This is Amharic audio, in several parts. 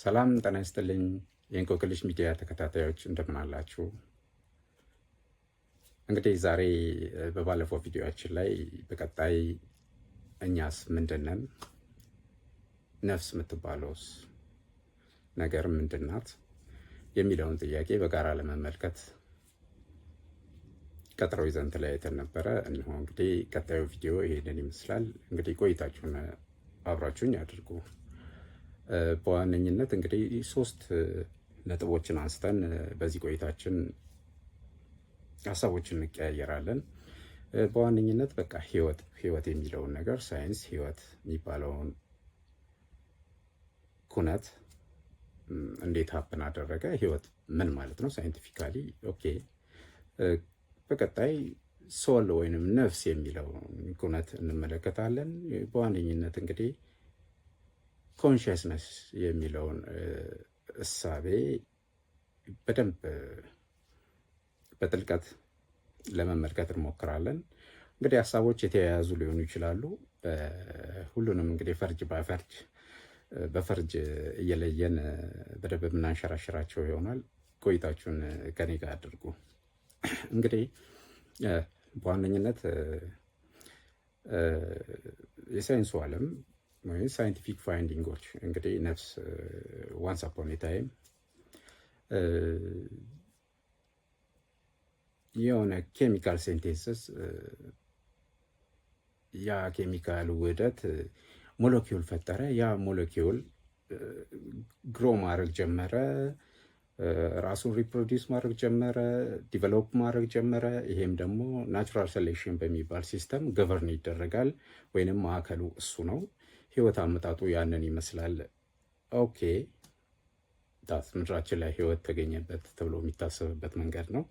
ሰላም ጤና ይስጥልኝ። የእንቆቅልሽ ሚዲያ ተከታታዮች እንደምን አላችሁ? እንግዲህ ዛሬ በባለፈው ቪዲዮአችን ላይ በቀጣይ እኛስ ምንድነን፣ ነፍስ የምትባለውስ ነገር ምንድናት የሚለውን ጥያቄ በጋራ ለመመልከት ቀጠሮ ይዘን ተለያይተን ነበረ። እነሆ እንግዲህ ቀጣዩ ቪዲዮ ይሄንን ይመስላል። እንግዲህ ቆይታችሁን አብራችሁኝ አድርጉ። በዋነኝነት እንግዲህ 3 ነጥቦችን አንስተን በዚህ ቆይታችን ሀሳቦችን እንቀያየራለን። በዋነኝነት በቃ ህይወት የሚለውን ነገር ሳይንስ ህይወት የሚባለውን ኩነት እንዴት ሀፕን አደረገ፣ ህይወት ምን ማለት ነው ሳይንቲፊካሊ፣ ኦኬ። በቀጣይ ሶል ወይንም ነፍስ የሚለውን ኩነት እንመለከታለን። በዋነኝነት እንግዲህ ኮንሽስነስ የሚለውን እሳቤ በደንብ በጥልቀት ለመመልከት እንሞክራለን። እንግዲህ ሀሳቦች የተያያዙ ሊሆኑ ይችላሉ። ሁሉንም እንግዲህ ፈርጅ በፈርጅ እየለየን በደንብ የምናንሸራሽራቸው ይሆናል። ቆይታችሁን ከኔ ጋር አድርጉ። እንግዲህ በዋነኝነት የሳይንሱ ዓለም ወይ ሳይንቲፊክ ፋይንዲንጎች እንግዲህ ነፍስ ዋንስ አፖን ኤ ታይም የሆነ ኬሚካል ሴንቴንስስ ያ ኬሚካል ውህደት ሞለኪውል ፈጠረ። ያ ሞለኪውል ግሮ ማድረግ ጀመረ፣ ራሱን ሪፕሮዲውስ ማድረግ ጀመረ፣ ዲቨሎፕ ማድረግ ጀመረ። ይሄም ደግሞ ናቹራል ሴሌክሽን በሚባል ሲስተም ገቨርን ይደረጋል፣ ወይንም ማዕከሉ እሱ ነው። ህይወት አመጣጡ ያንን ይመስላል። ኦኬ ዳት ምድራችን ላይ ህይወት ተገኘበት ተብሎ የሚታሰብበት መንገድ ነው።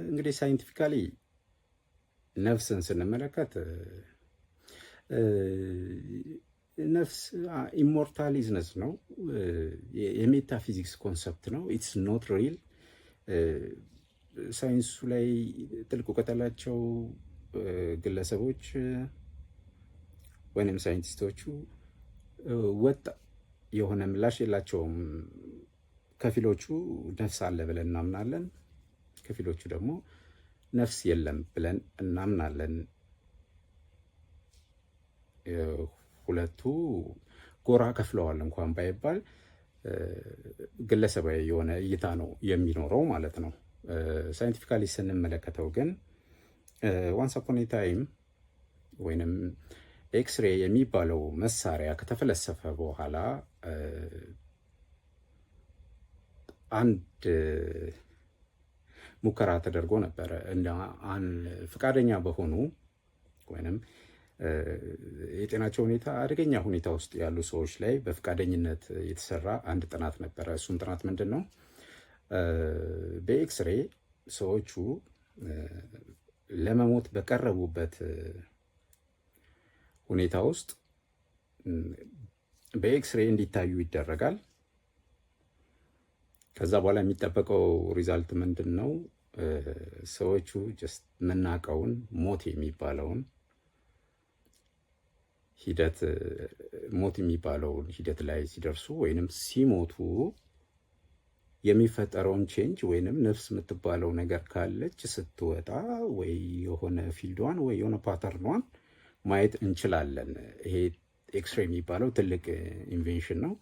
እንግዲህ ሳይንቲፊካሊ ነፍስን ስንመለከት ነፍስ ኢሞርታሊዝነስ ነው፣ የሜታፊዚክስ ኮንሰፕት ነው። ኢትስ ኖት ሪል። ሳይንሱ ላይ ጥልቅ እውቀት ያላቸው ግለሰቦች ወይም ሳይንቲስቶቹ ወጥ የሆነ ምላሽ የላቸውም። ከፊሎቹ ነፍስ አለ ብለን እናምናለን፣ ከፊሎቹ ደግሞ ነፍስ የለም ብለን እናምናለን። ሁለቱ ጎራ ከፍለዋል እንኳን ባይባል ግለሰባዊ የሆነ እይታ ነው የሚኖረው ማለት ነው። ሳይንቲፊካሊ ስንመለከተው ግን ዋንስ አፖን ኤ ታይም ወይንም ኤክስሬ የሚባለው መሳሪያ ከተፈለሰፈ በኋላ አንድ ሙከራ ተደርጎ ነበረ። ፈቃደኛ በሆኑ ወይንም የጤናቸው ሁኔታ አደገኛ ሁኔታ ውስጥ ያሉ ሰዎች ላይ በፈቃደኝነት የተሰራ አንድ ጥናት ነበረ። እሱም ጥናት ምንድን ነው? በኤክስሬ ሰዎቹ ለመሞት በቀረቡበት ሁኔታ ውስጥ በኤክስሬ እንዲታዩ ይደረጋል። ከዛ በኋላ የሚጠበቀው ሪዛልት ምንድን ነው? ሰዎቹ ጀስት የምናውቀውን ሞት የሚባለውን ሂደት ላይ ሲደርሱ ወይንም ሲሞቱ የሚፈጠረውን ቼንጅ ወይንም ነፍስ የምትባለው ነገር ካለች ስትወጣ ወይ የሆነ ፊልዷን ወይ የሆነ ፓተርኗን ማየት እንችላለን። ይሄ ኤክስሬ የሚባለው ትልቅ ኢንቬንሽን ነው።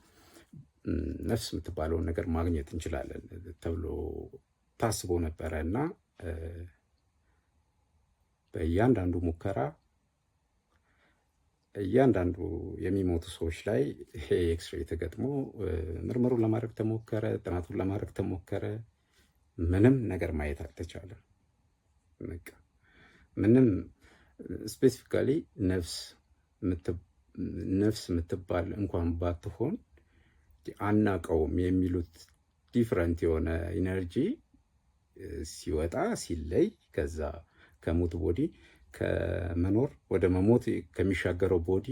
ነፍስ የምትባለውን ነገር ማግኘት እንችላለን ተብሎ ታስቦ ነበረ እና በእያንዳንዱ ሙከራ እያንዳንዱ የሚሞቱ ሰዎች ላይ ይሄ ኤክስሬ ተገጥሞ ምርመሩን ለማድረግ ተሞከረ፣ ጥናቱን ለማድረግ ተሞከረ። ምንም ነገር ማየት አልተቻለም። ምንም ስፔሲፊካሊ ነፍስ የምትባል እንኳን ባትሆን አናቀውም የሚሉት ዲፍረንት የሆነ ኢነርጂ ሲወጣ ሲለይ ከዛ ከሙት ቦዲ ከመኖር ወደ መሞት ከሚሻገረው ቦዲ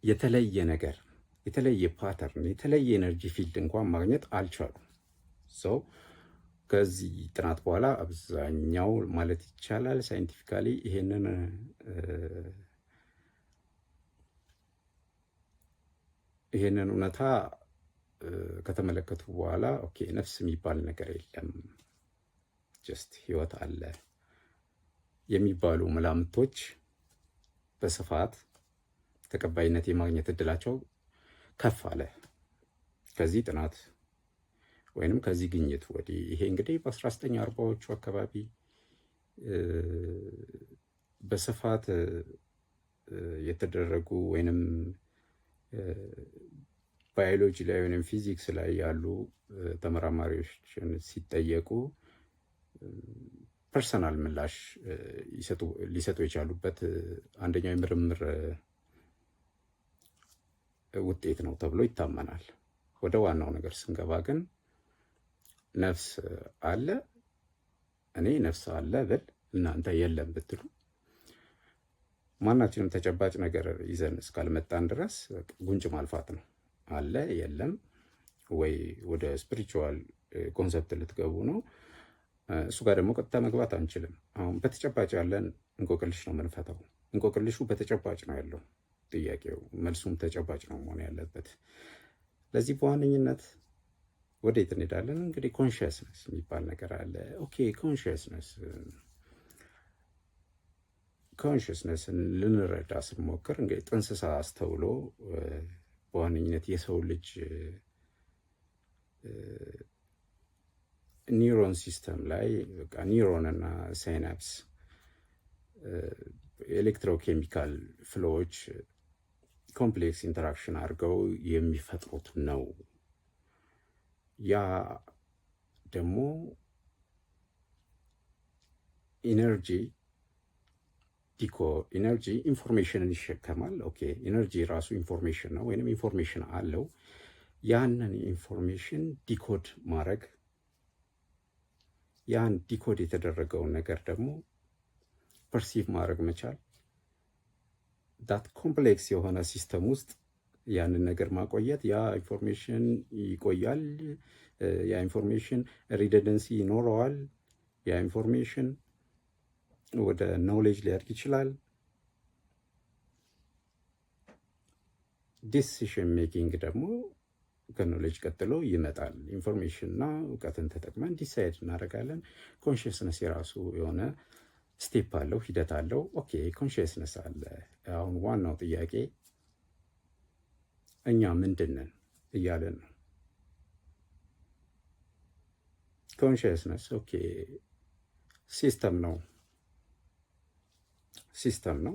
የተለየ ነገር፣ የተለየ ፓተርን፣ የተለየ ኤነርጂ ፊልድ እንኳን ማግኘት አልቻሉም። ሰው ከዚህ ጥናት በኋላ አብዛኛው ማለት ይቻላል ሳይንቲፊካሊ ይሄንን ይሄንን እውነታ ከተመለከቱ በኋላ ኦኬ ነፍስ የሚባል ነገር የለም፣ ጀስት ህይወት አለ የሚባሉ መላምቶች በስፋት ተቀባይነት የማግኘት እድላቸው ከፍ አለ። ከዚህ ጥናት ወይንም ከዚህ ግኝት ወዲህ ይሄ እንግዲህ በ1940ዎቹ አካባቢ በስፋት የተደረጉ ወይንም ባዮሎጂ ላይ ወይም ፊዚክስ ላይ ያሉ ተመራማሪዎችን ሲጠየቁ ፐርሰናል ምላሽ ሊሰጡ የቻሉበት አንደኛው የምርምር ውጤት ነው ተብሎ ይታመናል። ወደ ዋናው ነገር ስንገባ ግን ነፍስ አለ፣ እኔ ነፍስ አለ ብል እናንተ የለም ብትሉ ማናችንም ተጨባጭ ነገር ይዘን እስካልመጣን ድረስ ጉንጭ ማልፋት ነው። አለ የለም ወይ ወደ ስፒሪቹዋል ኮንሰፕት ልትገቡ ነው። እሱ ጋር ደግሞ ቀጥታ መግባት አንችልም። አሁን በተጨባጭ ያለን እንቆቅልሽ ነው የምንፈታው። እንቆቅልሹ በተጨባጭ ነው ያለው ጥያቄው፣ መልሱም ተጨባጭ ነው መሆን ያለበት። ለዚህ በዋነኝነት ወዴት እንሄዳለን? እንግዲህ ኮንሽየስነስ የሚባል ነገር አለ። ኦኬ ኮንሽየስነስን ልንረዳ ስንሞክር እንግዲህ ጥንስሳ አስተውሎ በዋነኝነት የሰው ልጅ ኒውሮን ሲስተም ላይ ኒውሮን እና ሳይናፕስ ኤሌክትሮኬሚካል ፍሎዎች ኮምፕሌክስ ኢንተራክሽን አድርገው የሚፈጥሩት ነው። ያ ደግሞ ኢነርጂ ኢንፎርሜሽንን ይሸከማል። ኦኬ ኢነርጂ ራሱ ኢንፎርሜሽን ነው ወይንም ኢንፎርሜሽን አለው። ያንን ኢንፎርሜሽን ዲኮድ ማድረግ፣ ያን ዲኮድ የተደረገውን ነገር ደግሞ ፐርሲቭ ማድረግ መቻል፣ ዳት ኮምፕሌክስ የሆነ ሲስተም ውስጥ ያንን ነገር ማቆየት፣ ያ ኢንፎርሜሽን ይቆያል። ያ ኢንፎርሜሽን ሪደንደንሲ ይኖረዋል። ያ ኢንፎርሜሽን ወደ ኖሌጅ ሊያድግ ይችላል። ዲሲሽን ሜኪንግ ደግሞ ከኖሌጅ ቀጥሎ ይመጣል። ኢንፎርሜሽንና እውቀትን ተጠቅመን ዲሳይድ እናደርጋለን። ኮንሽየስነስ የራሱ የሆነ ስቴፕ አለው፣ ሂደት አለው። ኦኬ ኮንሽየስነስ አለ። አሁን ዋናው ጥያቄ እኛ ምንድን ነን እያለን ነው። ኮንሽየስነስ ኦኬ ሲስተም ነው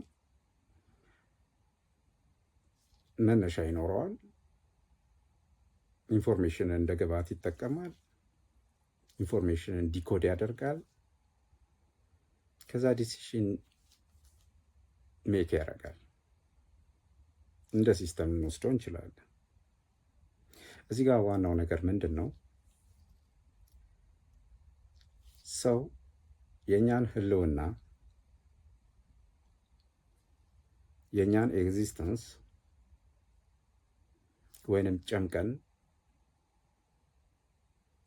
መነሻ ይኖረዋል። ኢንፎርሜሽንን እንደ ግብዓት ይጠቀማል። ኢንፎርሜሽንን ዲኮድ ያደርጋል። ከዛ ዲሲሽን ሜክ ያደርጋል። እንደ ሲስተም እንወስደው እንችላለን። እዚህ ጋር ዋናው ነገር ምንድን ነው? ሰው የእኛን ህልውና የእኛን ኤግዚስተንስ ወይንም ጨምቀን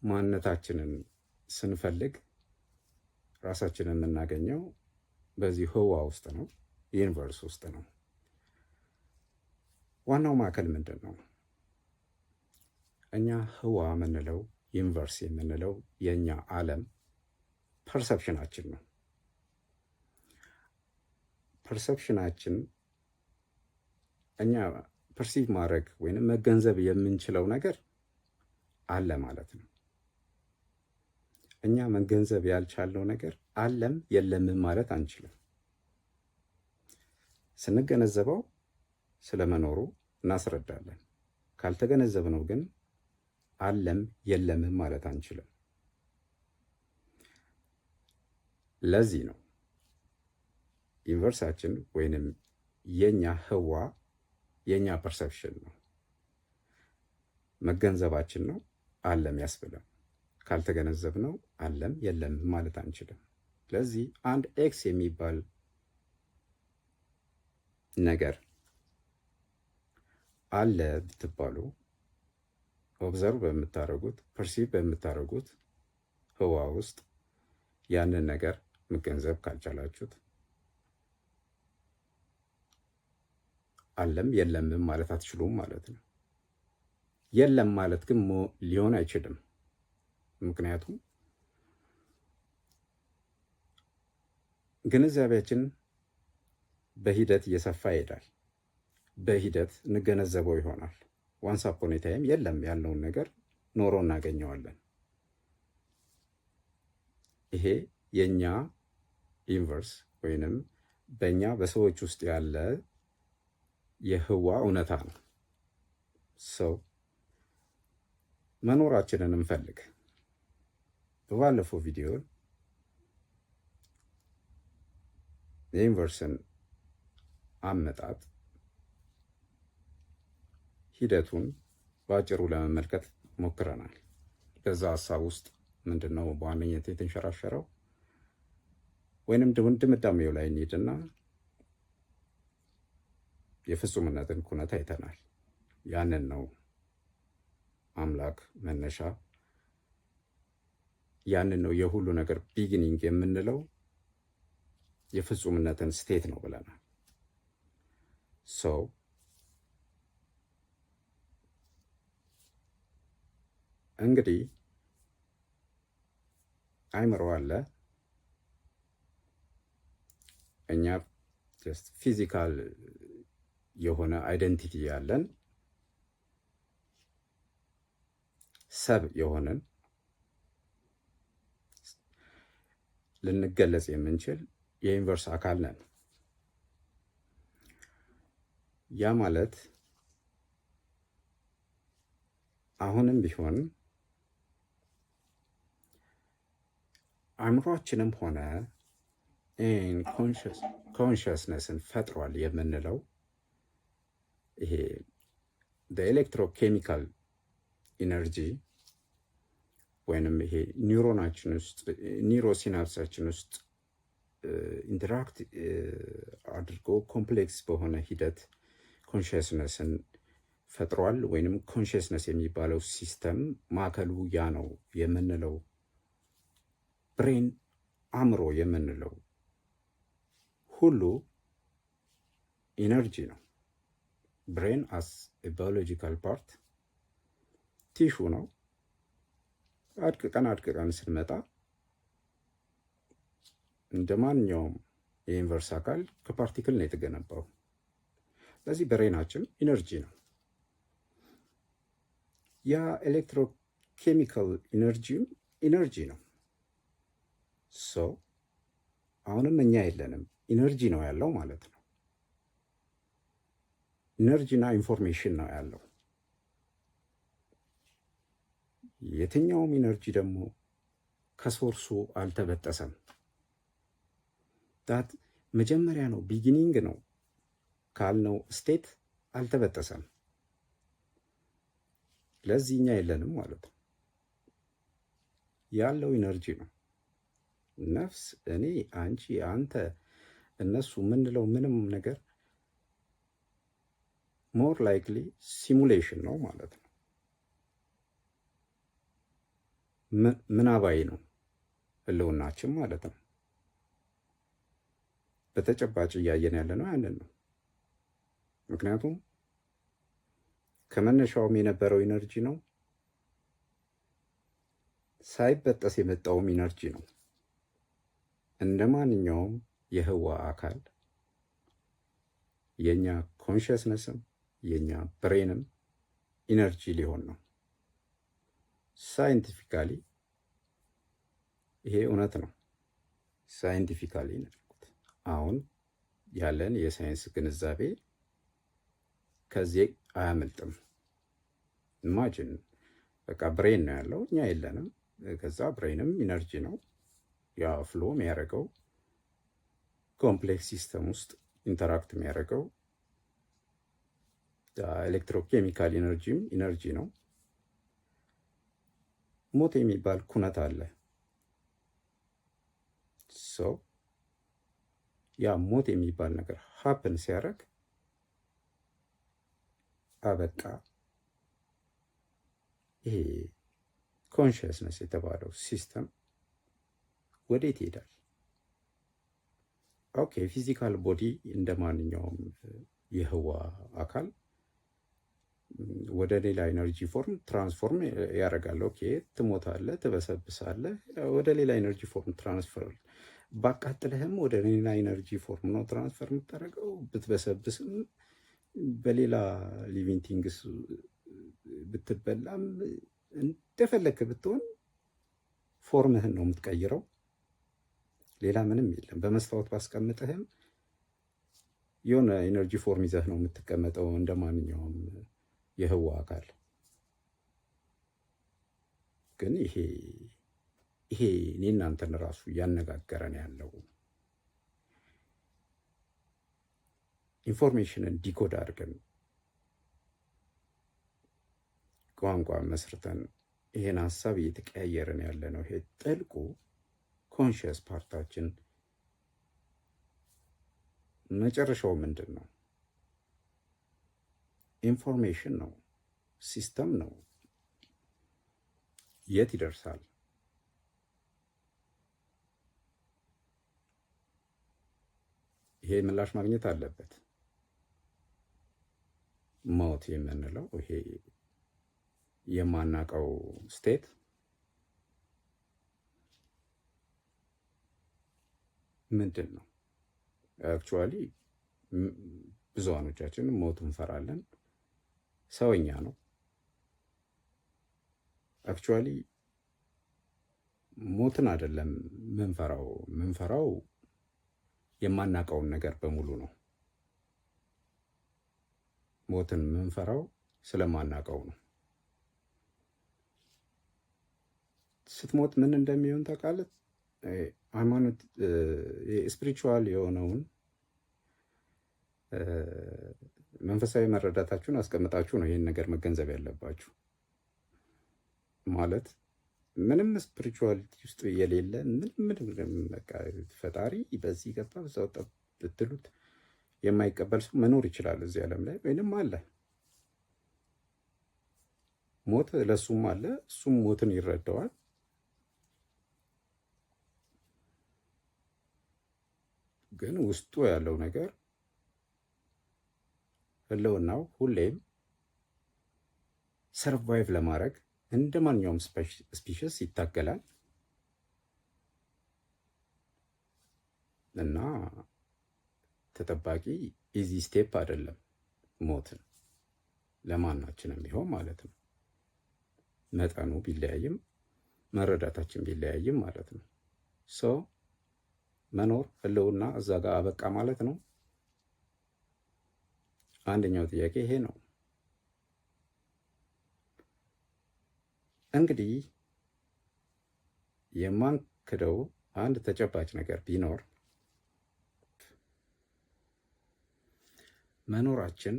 ማንነታችንን ስንፈልግ ራሳችንን የምናገኘው በዚህ ህዋ ውስጥ ነው፣ ዩኒቨርስ ውስጥ ነው። ዋናው ማዕከል ምንድን ነው? እኛ ህዋ የምንለው ዩኒቨርስ የምንለው የእኛ ዓለም ፐርሰፕሽናችን ነው። ፐርሰፕሽናችን እኛ ፐርሲቭ ማድረግ ወይንም መገንዘብ የምንችለው ነገር አለ ማለት ነው። እኛ መገንዘብ ያልቻልነው ነገር አለም የለምም ማለት አንችልም። ስንገነዘበው ስለመኖሩ እናስረዳለን። ካልተገነዘብነው ግን አለም የለምም ማለት አንችልም። ለዚህ ነው ዩኒቨርሳችን ወይንም የኛ ህዋ የኛ ፐርሰፕሽን ነው፣ መገንዘባችን ነው አለም ያስብለን። ካልተገነዘብነው አለም የለም ማለት አንችልም። ስለዚህ አንድ ኤክስ የሚባል ነገር አለ ብትባሉ ኦብዘርቭ በምታደርጉት ፐርሲቭ በምታደርጉት ህዋ ውስጥ ያንን ነገር መገንዘብ ካልቻላችሁት አለም የለምም ማለት አትችሉም ማለት ነው። የለም ማለት ግን ሊሆን አይችልም። ምክንያቱም ግንዛቤያችን በሂደት እየሰፋ ይሄዳል። በሂደት እንገነዘበው ይሆናል። ዋንስ አፖን ኤ ታይም የለም ያልነውን ነገር ኖሮ እናገኘዋለን። ይሄ የኛ ዩኒቨርስ ወይንም በእኛ በሰዎች ውስጥ ያለ የህዋ እውነታ ነው። ሰው መኖራችንን እንፈልግ። በባለፈው ቪዲዮ የዩኒቨርስን አመጣጥ ሂደቱን በአጭሩ ለመመልከት ሞክረናል። በዛ ሀሳብ ውስጥ ምንድን ነው በዋነኝነት የተንሸራሸረው ወይንም ድምዳሜው ላይ እንሂድና የፍጹምነትን ኩነት አይተናል። ያንን ነው አምላክ መነሻ፣ ያንን ነው የሁሉ ነገር ቢጊኒንግ የምንለው የፍጹምነትን ስቴት ነው ብለናል። ሰው እንግዲህ አይምሮ አለ። እኛ ጀስት ፊዚካል የሆነ አይደንቲቲ ያለን ሰብ የሆነን ልንገለጽ የምንችል የዩኒቨርስ አካል ነን። ያ ማለት አሁንም ቢሆን አእምሯችንም ሆነ ኮንሽስነስን ፈጥሯል የምንለው ይሄ በኤሌክትሮኬሚካል ኢነርጂ ወይንም ይሄ ኒውሮናችን ውስጥ ኒውሮሲናፕሳችን ውስጥ ኢንተራክት አድርጎ ኮምፕሌክስ በሆነ ሂደት ኮንሽስነስን ፈጥሯል። ወይንም ኮንሽስነስ የሚባለው ሲስተም ማዕከሉ ያ ነው የምንለው ብሬን አእምሮ የምንለው ሁሉ ኢነርጂ ነው። ብሬን አስ ባዮሎጂካል ፓርት ቲሹ ነው። አድቅቀን ስንመጣ እንደ ማንኛውም የዩኒቨርስ አካል ከፓርቲክል ነው የተገነባው። ስለዚህ ብሬናችን ኢነርጂ ነው። ያ ኤሌክትሮኬሚካል ኢነርጂ ነው። አሁንም እኛ የለንም፣ ኢነርጂ ነው ያለው ማለት ነው። ኢነርጂና ኢንፎርሜሽን ነው ያለው። የትኛውም ኢነርጂ ደግሞ ከሶርሱ አልተበጠሰም። ዳት መጀመሪያ ነው ቢጊኒንግ ነው ካልነው ስቴት አልተበጠሰም። ለዚህ እኛ የለንም ማለት ነው። ያለው ኢነርጂ ነው። ነፍስ፣ እኔ፣ አንቺ፣ አንተ፣ እነሱ የምንለው ምንም ነገር ሞር ላይክሊ ሲሙሌሽን ነው ማለት ነው። ምናባዊ ነው ህልውናችን ማለት ነው። በተጨባጭ እያየን ያለ ነው ያንን ነው። ምክንያቱም ከመነሻውም የነበረው ኢነርጂ ነው፣ ሳይበጠስ የመጣውም ኢነርጂ ነው። እንደ ማንኛውም የህዋ አካል የኛ ኮንሽስነስም የኛ ብሬንም ኢነርጂ ሊሆን ነው። ሳይንቲፊካሊ ይሄ እውነት ነው። ሳይንቲፊካሊ አሁን ያለን የሳይንስ ግንዛቤ ከዚህ አያመልጥም። ኢማጂን በቃ ብሬን ነው ያለው፣ እኛ የለንም። ከዛ ብሬንም ኢነርጂ ነው። ያ ፍሎ የሚያደርገው ኮምፕሌክስ ሲስተም ውስጥ ኢንተራክት የሚያደርገው ኤሌክትሮኬሚካል ኢነርጂም ኢነርጂ ነው። ሞት የሚባል ኩነት አለ። ያ ሞት የሚባል ነገር ሀፕን ሲያደርግ አበቃ። ይሄ ኮንሽስነስ የተባለው ሲስተም ወዴት ይሄዳል? ኦኬ፣ ፊዚካል ቦዲ እንደ ማንኛውም የህዋ አካል ወደ ሌላ ኤነርጂ ፎርም ትራንስፎርም ያደርጋል። ኦኬ ትሞታለህ፣ ትበሰብሳለህ፣ ወደ ሌላ ኤነርጂ ፎርም ትራንስፈር ባቃጥልህም ወደ ሌላ ኤነርጂ ፎርም ነው ትራንስፈር የምታደርገው። ብትበሰብስም በሌላ ሊቪንግ ቲንግስ ብትበላም እንደፈለክ ብትሆን ፎርምህን ነው የምትቀይረው። ሌላ ምንም የለም። በመስታወት ባስቀምጥህም የሆነ ኤነርጂ ፎርም ይዘህ ነው የምትቀመጠው እንደ ማንኛውም የህዋ አካል። ግን ይሄ እኔ እናንተን ራሱ እያነጋገረን ያለው ኢንፎርሜሽንን ዲኮድ አድርገን ቋንቋ መስርተን ይሄን ሀሳብ እየተቀያየርን ያለ ነው። ይሄ ጥልቁ ኮንሽየስ ፓርታችን መጨረሻው ምንድን ነው? ኢንፎርሜሽን ነው፣ ሲስተም ነው። የት ይደርሳል? ይሄ ምላሽ ማግኘት አለበት። ሞት የምንለው ይሄ የማናውቀው ስቴት ምንድን ነው? አክቹዋሊ ብዙሃኖቻችን ሞት እንፈራለን። ሰውኛ ነው። አክቹዋሊ ሞትን አይደለም ምንፈራው የማናውቀውን ነገር በሙሉ ነው። ሞትን ምንፈራው ስለማናውቀው ነው። ስትሞት ምን እንደሚሆን ታውቃለህ? ሃይማኖት ስፒሪቹዋል የሆነውን መንፈሳዊ መረዳታችሁን አስቀምጣችሁ ነው ይህን ነገር መገንዘብ ያለባችሁ። ማለት ምንም ስፒሪቹዋሊቲ ውስጥ የሌለ ምንም በቃ ፈጣሪ በዚህ ገባ በዛ ወጣ ብትሉት የማይቀበል ሰው መኖር ይችላል እዚህ ዓለም ላይ ወይንም አለ። ሞት ለሱም አለ፣ እሱም ሞትን ይረዳዋል። ግን ውስጡ ያለው ነገር ህልውናው ሁሌም ሰርቫይቭ ለማድረግ እንደ ማንኛውም ስፒሽስ ይታገላል እና ተጠባቂ ኢዚ ስቴፕ አይደለም ሞትን ለማናችንም ቢሆን ማለት ነው። መጠኑ ቢለያይም መረዳታችን ቢለያይም ማለት ነው። ሶ መኖር ህልውና እዛ ጋር አበቃ ማለት ነው። አንደኛው ጥያቄ ይሄ ነው። እንግዲህ የማንክደው አንድ ተጨባጭ ነገር ቢኖር መኖራችን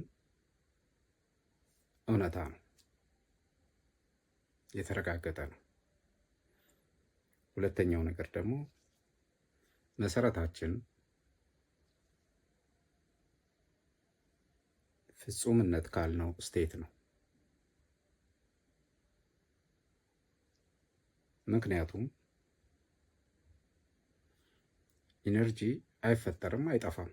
እውነታ ነው፣ የተረጋገጠ ነው። ሁለተኛው ነገር ደግሞ መሰረታችን ፍጹምነት ካልነው ስቴት ነው። ምክንያቱም ኢነርጂ አይፈጠርም፣ አይጠፋም፣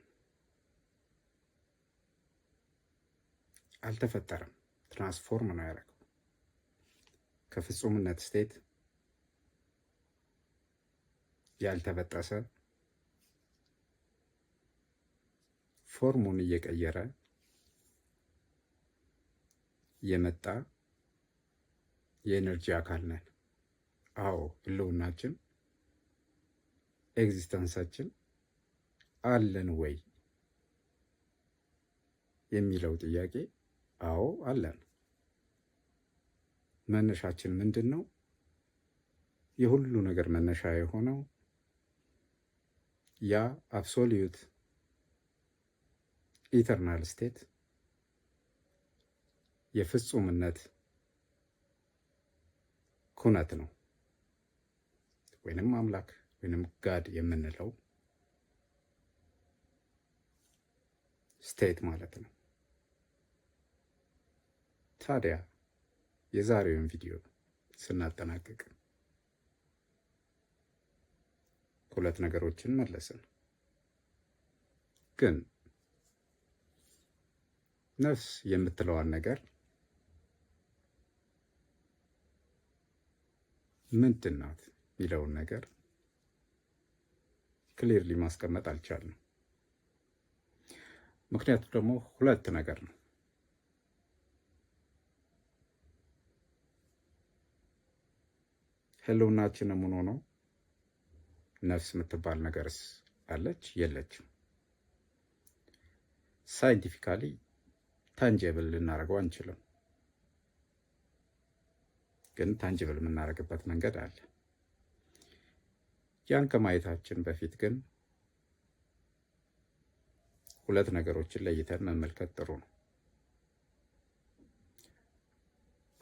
አልተፈጠረም። ትራንስፎርም ነው ያደረገው ከፍጹምነት ስቴት ያልተበጠሰ ፎርሙን እየቀየረ የመጣ የኤነርጂ አካል ነን። አዎ ህልውናችን ኤግዚስተንሳችን አለን ወይ የሚለው ጥያቄ አዎ አለን። መነሻችን ምንድን ነው? የሁሉ ነገር መነሻ የሆነው ያ አብሶሉት ኢተርናል ስቴት የፍጹምነት ኩነት ነው፣ ወይንም አምላክ ወይንም ጋድ የምንለው ስቴት ማለት ነው። ታዲያ የዛሬውን ቪዲዮ ስናጠናቅቅ ሁለት ነገሮችን መለስን። ግን ነፍስ የምትለዋን ነገር ምንድን ናት የሚለውን ነገር ክሊርሊ ማስቀመጥ አልቻልንም። ምክንያቱ ደግሞ ሁለት ነገር ነው። ህልውናችን ምን ሆኖ ነፍስ የምትባል ነገርስ አለች የለችም? ሳይንቲፊካሊ ታንጀብል ልናደርገው አንችልም፣ ግን ታንጀብል የምናደርግበት መንገድ አለ። ያን ከማየታችን በፊት ግን ሁለት ነገሮችን ለይተን መመልከት ጥሩ ነው።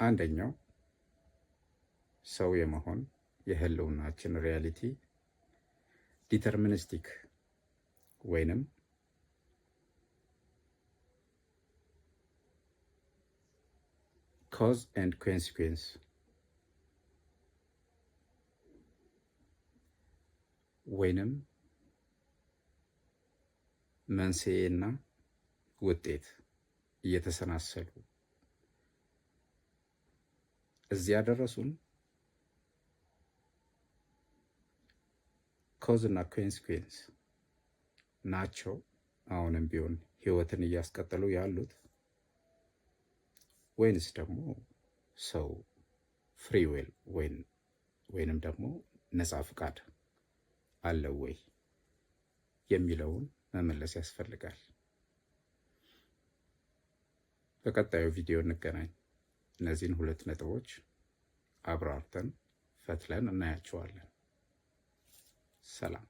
አንደኛው ሰው የመሆን የህልውናችን ሪያሊቲ ዲተርሚኒስቲክ ወይንም ኮዝ ኤንድ ኮንሲኩዌንስ ወይንም መንስኤና ውጤት እየተሰናሰሉ እዚህ ያደረሱን ኮዝ እና ኮንሲኩዌንስ ናቸው። አሁንም ቢሆን ህይወትን እያስቀጠሉ ያሉት ወይንስ ደግሞ ሰው ፍሪ ዊል ወይንም ደግሞ ነፃ ፍቃድ አለው ወይ የሚለውን መመለስ ያስፈልጋል። በቀጣዩ ቪዲዮ እንገናኝ። እነዚህን ሁለት ነጥቦች አብራርተን ፈትለን እናያቸዋለን። ሰላም።